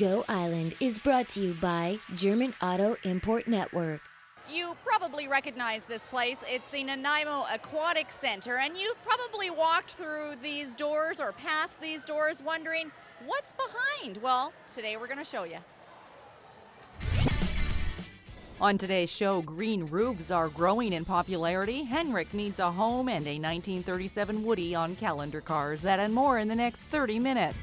Go Island is brought to you by German Auto Import Network. You probably recognize this place. It's the Nanaimo Aquatic Center, and you've probably walked through these doors or past these doors wondering what's behind. Well, today we're going to show you. On today's show, green roofs are growing in popularity. Henrik needs a home and a 1937 Woody on calendar cars. That and more in the next 30 minutes.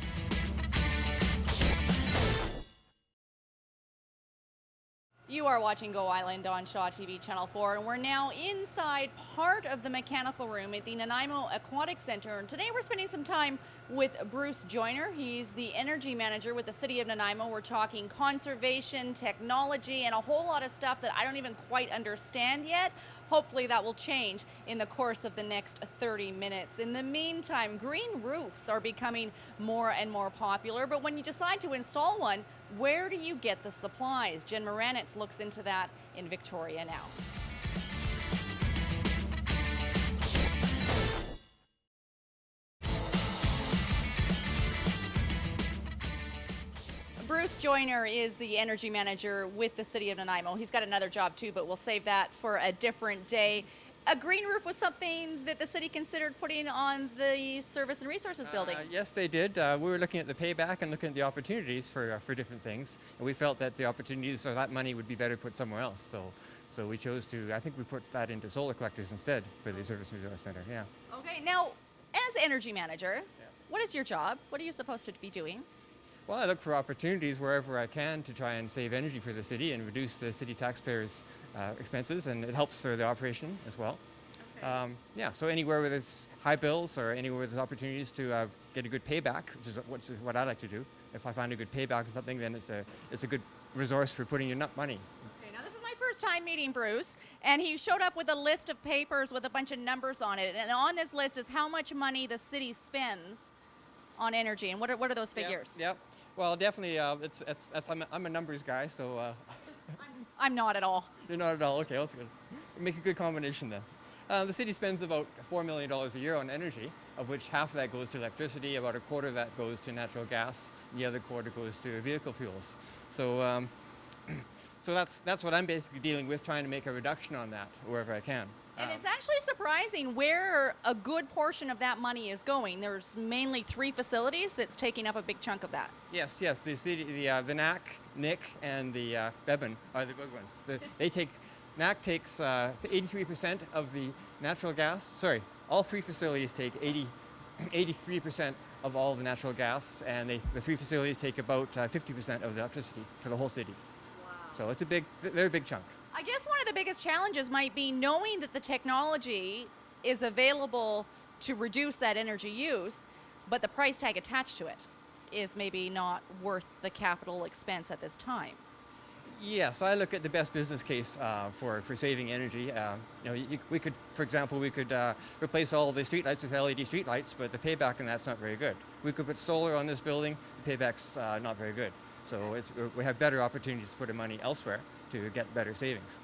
You are watching Go Island on Shaw TV Channel 4, and we're now inside part of the mechanical room at the Nanaimo Aquatic Center. And today we're spending some time with Bruce Joyner. He's the energy manager with the City of Nanaimo. We're talking conservation, technology, and a whole lot of stuff that I don't even quite understand yet. Hopefully that will change in the course of the next 30 minutes. In the meantime, green roofs are becoming more and more popular, but when you decide to install one, where do you get the supplies? Jen Moranitz looks into that in Victoria now. Bruce Joyner is the energy manager with the City of Nanaimo. He's got another job too, but we'll save that for a different day. A green roof was something that the city considered putting on the Service and Resources building. Yes, they did. We were looking at the payback and looking at the opportunities for different things, and we felt that the opportunities or that money would be better put somewhere else. So we chose to. I think we put that into solar collectors instead for the Service and Resource Center. Yeah. Okay. Now, as energy manager, what is your job? What are you supposed to be doing? Well, I look for opportunities wherever I can to try and save energy for the city and reduce the city taxpayers' expenses, and it helps for the operation as well. Okay. So anywhere where there's high bills or anywhere where there's opportunities to get a good payback, which is what I like to do. If I find a good payback or something, then it's a good resource for putting your money. Okay, now this is my first time meeting Bruce, and he showed up with a list of papers with a bunch of numbers on it, and on this list is how much money the city spends on energy, and what are those figures? Yep. Well, definitely, I'm a numbers guy, so... I'm not at all. You're not at all? Okay, that's good. Make a good combination then. The city spends about $4 million a year on energy, of which half of that goes to electricity, about a quarter of that goes to natural gas, and the other quarter goes to vehicle fuels. So, so that's what I'm basically dealing with, trying to make a reduction on that wherever I can. And it's actually surprising where a good portion of that money is going. There's mainly 3 facilities that's taking up a big chunk of that. Yes, the city, the NAC, NIC, and the Bebin are the big ones. NAC takes 83% of the natural gas. Sorry, all 3 facilities take 83% of all the natural gas, and the 3 facilities take about 50% of the electricity for the whole city. Wow. So they're a big chunk. I guess one of the biggest challenges might be knowing that the technology is available to reduce that energy use, but the price tag attached to it is maybe not worth the capital expense at this time. Yes, I look at the best business case for saving energy. We could, for example, replace all the streetlights with LED streetlights, but the payback on that's not very good. We could put solar on this building, the payback's not very good. So we have better opportunities to put the money elsewhere to get better savings.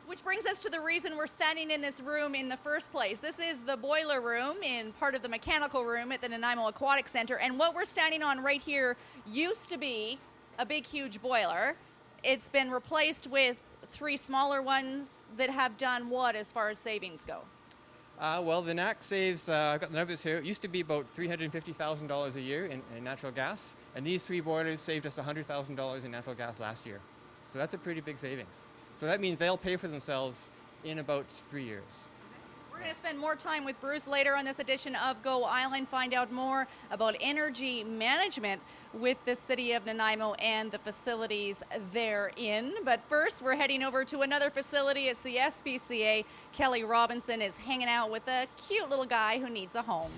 Which brings us to the reason we're standing in this room in the first place. This is the boiler room in part of the mechanical room at the Nanaimo Aquatic Center, and what we're standing on right here used to be a big, huge boiler. It's been replaced with 3 smaller ones that have done what as far as savings go? Well, the NAC saves, I've got the numbers here, it used to be about $350,000 a year in natural gas, and these 3 boilers saved us $100,000 in natural gas last year. So that's a pretty big savings. So that means they'll pay for themselves in about 3 years. We're going to spend more time with Bruce later on this edition of Go Island, find out more about energy management with the City of Nanaimo and the facilities therein. But first, we're heading over to another facility. It's the SPCA. Kelly Robinson is hanging out with a cute little guy who needs a home.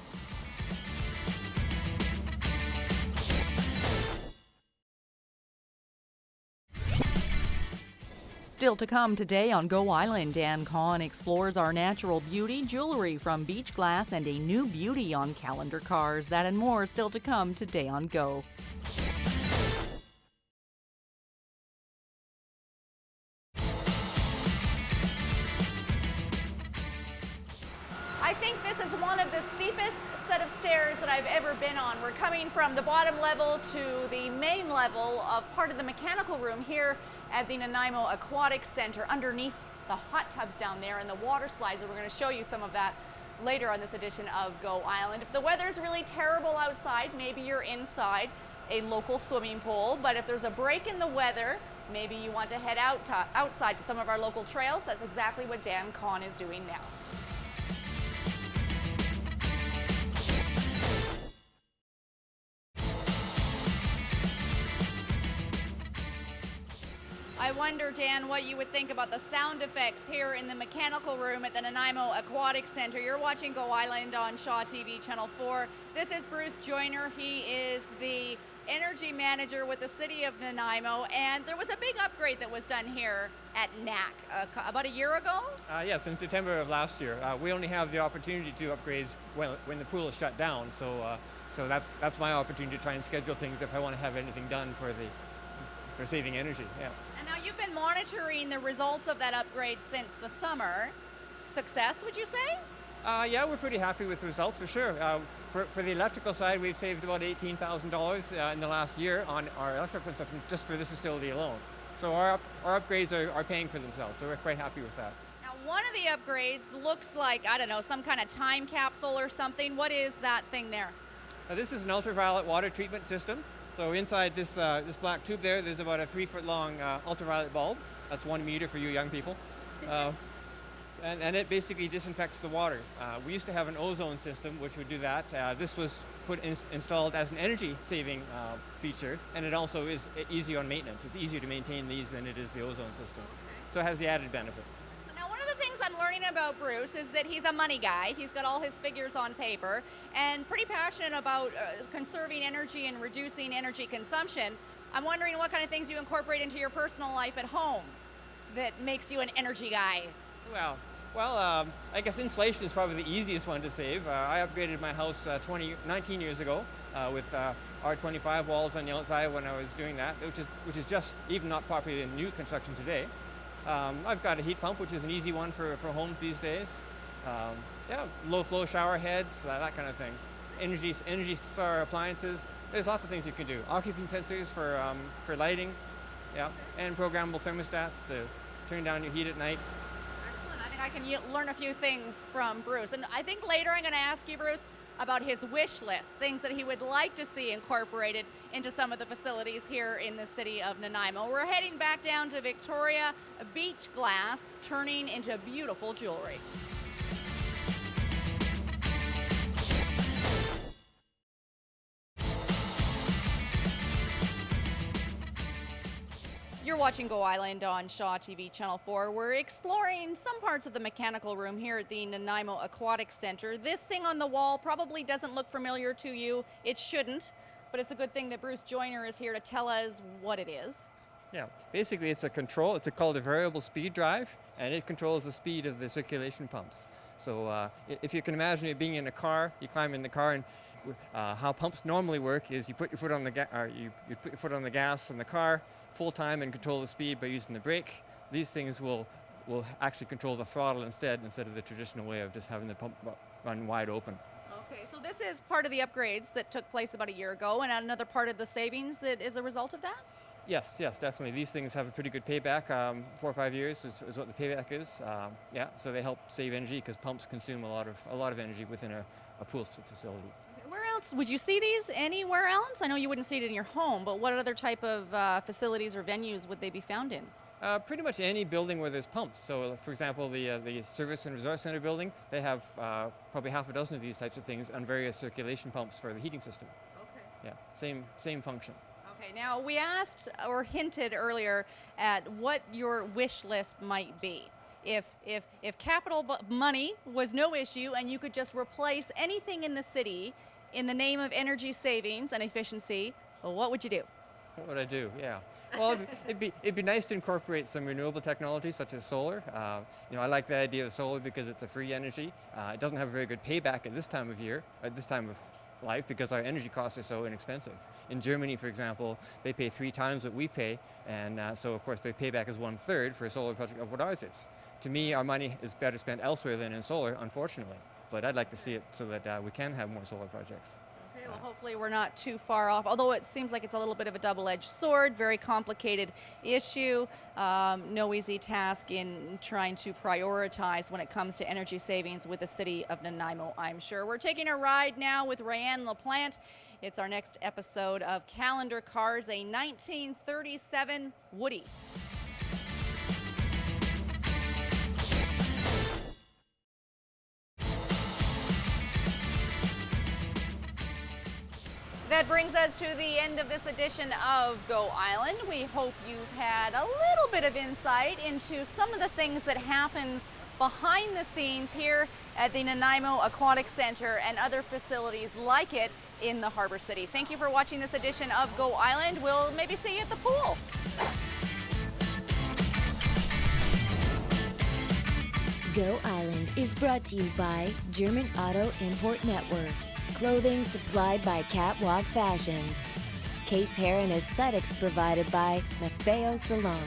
Still to come today on Go Island, Dan Kahn explores our natural beauty, jewelry from beach glass, and a new beauty on calendar cars. That and more still to come today on Go. I I think this is one of the steepest set of stairs that I've ever been on. We're coming from the bottom level to the main level of part of the mechanical room here at the Nanaimo Aquatic Center, underneath the hot tubs down there and the water slides, and we're going to show you some of that later on this edition of Go Island. If the weather's really terrible outside, maybe you're inside a local swimming pool, but if there's a break in the weather, maybe you want to head outside to some of our local trails. That's exactly what Dan Kahn is doing now. I wonder, Dan, what you would think about the sound effects here in the mechanical room at the Nanaimo Aquatic Center. You're watching Go Island on Shaw TV Channel 4. This is Bruce Joyner. He is the energy manager with the city of Nanaimo, and there was a big upgrade that was done here at NAC about a year ago? Yes, in September of last year. We only have the opportunity to do upgrades when the pool is shut down, so that's my opportunity to try and schedule things if I want to have anything done for saving energy. Yeah. And now you've been monitoring the results of that upgrade since the summer. Success, would you say? Yeah, we're pretty happy with the results for sure. For the electrical side, we've saved about $18,000 in the last year on our electrical consumption just for this facility alone. So our upgrades are paying for themselves, so we're quite happy with that. Now, one of the upgrades looks like, I don't know, some kind of time capsule or something. What is that thing there? This is an ultraviolet water treatment system. So inside this black tube there's about a 3-foot long ultraviolet bulb. That's 1 meter for you young people. And it basically disinfects the water. We used to have an ozone system which would do that. This was installed as an energy saving feature, and it also is easy on maintenance. It's easier to maintain these than it is the ozone system. So it has the added benefit. Now, one of the things I'm learning about Bruce is that he's a money guy. He's got all his figures on paper and pretty passionate about conserving energy and reducing energy consumption. I'm wondering what kind of things you incorporate into your personal life at home that makes you an energy guy. Well, I guess insulation is probably the easiest one to save. I upgraded my house 19 years ago with R25 walls on the outside when I was doing that, which is just even not popular in new construction today. I've got a heat pump, which is an easy one for homes these days. Yeah, low flow shower heads, that kind of thing. Energy Star appliances. There's lots of things you can do. Occupancy sensors for lighting, yeah, and programmable thermostats to turn down your heat at night. Excellent. I think I can learn a few things from Bruce. And I think later I'm going to ask you, Bruce, about his wish list, things that he would like to see incorporated into some of the facilities here in the city of Nanaimo. We're heading back down to Victoria, beach glass turning into beautiful jewelry. You're watching Go Island on Shaw TV Channel 4. We're exploring some parts of the mechanical room here at the Nanaimo Aquatic Center. This thing on the wall probably doesn't look familiar to you. It shouldn't, but it's a good thing that Bruce Joyner is here to tell us what it is. Yeah, basically it's a control. It's called a variable speed drive, and it controls the speed of the circulation pumps. So if you can imagine it being in a car, you climb in the car, and how pumps normally work is you put your foot on the you put your foot on the gas in the car full time and control the speed by using the brake. These things will actually control the throttle instead of the traditional way of just having the pump run wide open. Okay, so this is part of the upgrades that took place about a year ago, and another part of the savings that is a result of that? Yes, definitely. These things have a pretty good payback. 4 or 5 years is what the payback is. Yeah, so they help save energy because pumps consume a lot of energy within a pool facility. Where else would you see these anywhere else? I know you wouldn't see it in your home, but what other type of facilities or venues would they be found in? Pretty much any building where there's pumps. So, for example, the Service and Resort Center building, they have probably half a dozen of these types of things on various circulation pumps for the heating system. Okay. Yeah, same function. Okay, now we asked or hinted earlier at what your wish list might be. If capital money was no issue and you could just replace anything in the city in the name of energy savings and efficiency, well, what would you do? What would I do? Yeah. Well, it'd be nice to incorporate some renewable technology such as solar. I like the idea of solar because it's a free energy. It doesn't have a very good payback at this time of year, at this time of life, because our energy costs are so inexpensive. In Germany, for example, they pay 3 times what we pay, and so of course their payback is 1/3 for a solar project of what ours is. To me, our money is better spent elsewhere than in solar, unfortunately. but I'd like to see it so that we can have more solar projects. Okay, well, hopefully we're not too far off, although it seems like it's a little bit of a double-edged sword, very complicated issue, no easy task in trying to prioritize when it comes to energy savings with the city of Nanaimo, I'm sure. We're taking a ride now with Rayanne LaPlante. It's our next episode of Calendar Cars, a 1937 Woody. That brings us to the end of this edition of Go Island. We hope you've had a little bit of insight into some of the things that happens behind the scenes here at the Nanaimo Aquatic Center and other facilities like it in the Harbor City. Thank you for watching this edition of Go Island. We'll maybe see you at the pool. Go Island is brought to you by German Auto Import Network. Clothing supplied by Catwalk Fashions. Kate's Hair and Aesthetics provided by Matteo Salon.